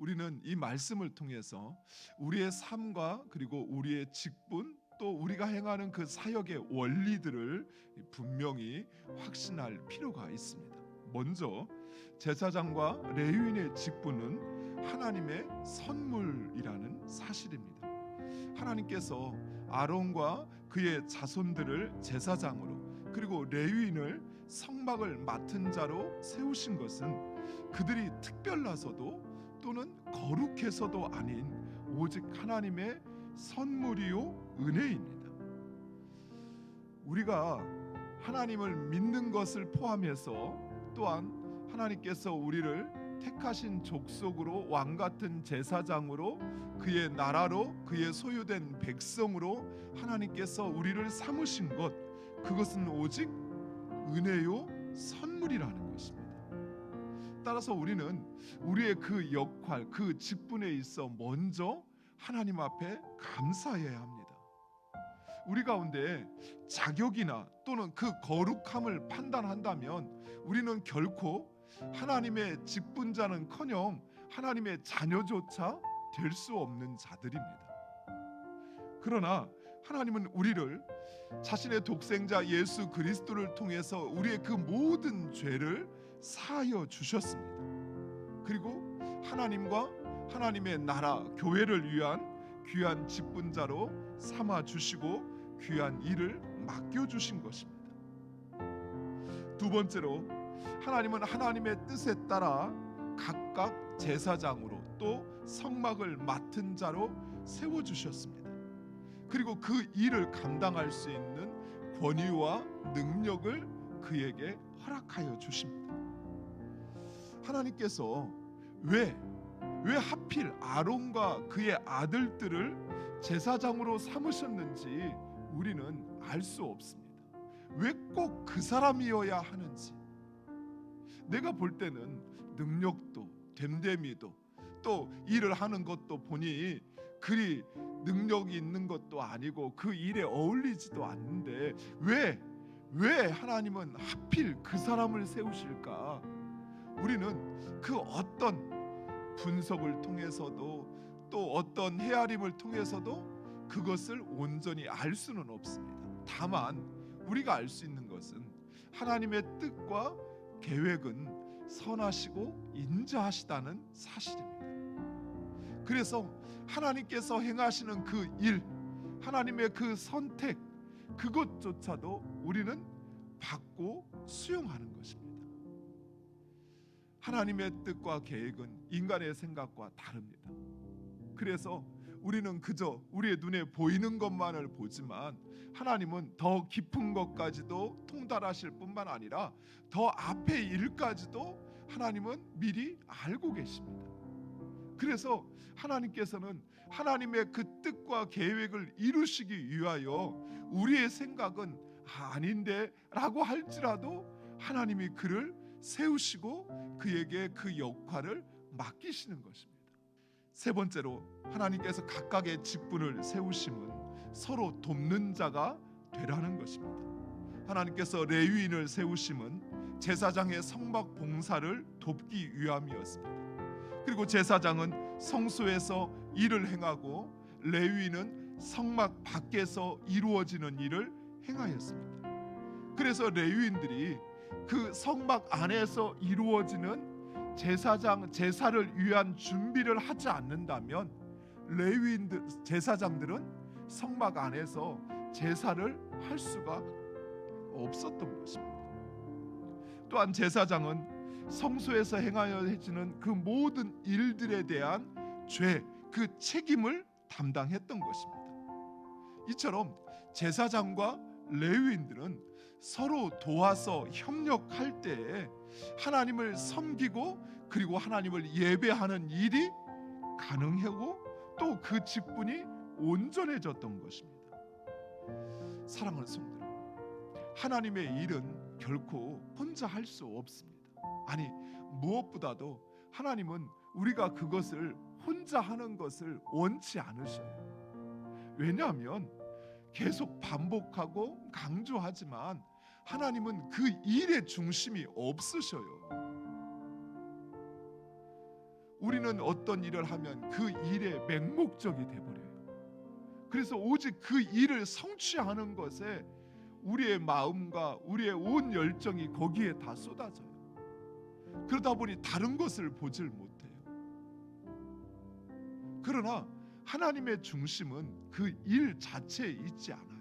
우리는 이 말씀을 통해서 우리의 삶과 그리고 우리의 직분 또 우리가 행하는 그 사역의 원리들을 분명히 확신할 필요가 있습니다. 먼저 제사장과 레위인의 직분은 하나님의 선물이라는 사실입니다. 하나님께서 아론과 그의 자손들을 제사장으로 그리고 레위인을 성막을 맡은 자로 세우신 것은 그들이 특별나서도 또는 거룩해서도 아닌 오직 하나님의 선물이요 은혜입니다. 우리가 하나님을 믿는 것을 포함해서 또한 하나님께서 우리를 택하신 족속으로 왕같은 제사장으로 그의 나라로 그의 소유된 백성으로 하나님께서 우리를 삼으신 것, 그것은 오직 은혜요 선물이라는 것입니다. 따라서 우리는 우리의 그 역할, 그 직분에 있어 먼저 하나님 앞에 감사해야 합니다. 우리 가운데 자격이나 또는 그 거룩함을 판단한다면 우리는 결코 하나님의 직분자는커녕 하나님의 자녀조차 될 수 없는 자들입니다. 그러나 하나님은 우리를 자신의 독생자 예수 그리스도를 통해서 우리의 그 모든 죄를 사하여 주셨습니다. 그리고 하나님과 하나님의 나라, 교회를 위한 귀한 직분자로 삼아 주시고 귀한 일을 맡겨 주신 것입니다. 두 번째로 하나님은 하나님의 뜻에 따라 각각 제사장으로 또 성막을 맡은 자로 세워 주셨습니다. 그리고 그 일을 감당할 수 있는 권위와 능력을 그에게 허락하여 주십니다. 하나님께서 왜 하필 아론과 그의 아들들을 제사장으로 삼으셨는지 우리는 알 수 없습니다. 왜 꼭 그 사람이어야 하는지, 내가 볼 때는 능력도 됨됨이도 또 일을 하는 것도 보니 그리 능력이 있는 것도 아니고 그 일에 어울리지도 않는데 왜 하나님은 하필 그 사람을 세우실까? 우리는 그 어떤 분석을 통해서도 또 어떤 헤아림을 통해서도 그것을 온전히 알 수는 없습니다. 다만 우리가 알 수 있는 것은 하나님의 뜻과 계획은 선하시고 인자하시다는 사실입니다. 그래서 하나님께서 행하시는 그 일, 하나님의 그 선택, 그것조차도 우리는 받고 수용하는 것입니다. 하나님의 뜻과 계획은 인간의 생각과 다릅니다. 그래서 우리는 그저 우리의 눈에 보이는 것만을 보지만 하나님은 더 깊은 것까지도 통달하실 뿐만 아니라 더 앞의 일까지도 하나님은 미리 알고 계십니다. 그래서 하나님께서는 하나님의 그 뜻과 계획을 이루시기 위하여 우리의 생각은 아닌데 라고 할지라도 하나님이 그를 세우시고 그에게 그 역할을 맡기시는 것입니다. 세 번째로 하나님께서 각각의 직분을 세우심은 서로 돕는 자가 되라는 것입니다. 하나님께서 레위인을 세우심은 제사장의 성막 봉사를 돕기 위함이었습니다. 그리고 제사장은 성소에서 일을 행하고 레위인은 성막 밖에서 이루어지는 일을 행하였습니다. 그래서 레위인들이 그 성막 안에서 이루어지는 제사를 위한 준비를 하지 않는다면 레위인들 제사장들은 성막 안에서 제사를 할 수가 없었던 것입니다. 또한 제사장은 성소에서 행하여지는 그 모든 일들에 대한 죄, 그 책임을 담당했던 것입니다. 이처럼 제사장과 레위인들은 서로 도와서 협력할 때에 하나님을 섬기고 그리고 하나님을 예배하는 일이 가능하고 또 그 직분이 온전해졌던 것입니다. 사랑하는 성도들, 하나님의 일은 결코 혼자 할 수 없습니다. 아니, 무엇보다도 하나님은 우리가 그것을 혼자 하는 것을 원치 않으셔요. 왜냐하면 계속 반복하고 강조하지만 하나님은 그 일의 중심이 없으셔요. 우리는 어떤 일을 하면 그 일의 맹목적이 돼버려요. 그래서 오직 그 일을 성취하는 것에 우리의 마음과 우리의 온 열정이 거기에 다 쏟아져요. 그러다 보니 다른 것을 보질 못해요. 그러나 하나님의 중심은 그 일 자체에 있지 않아요.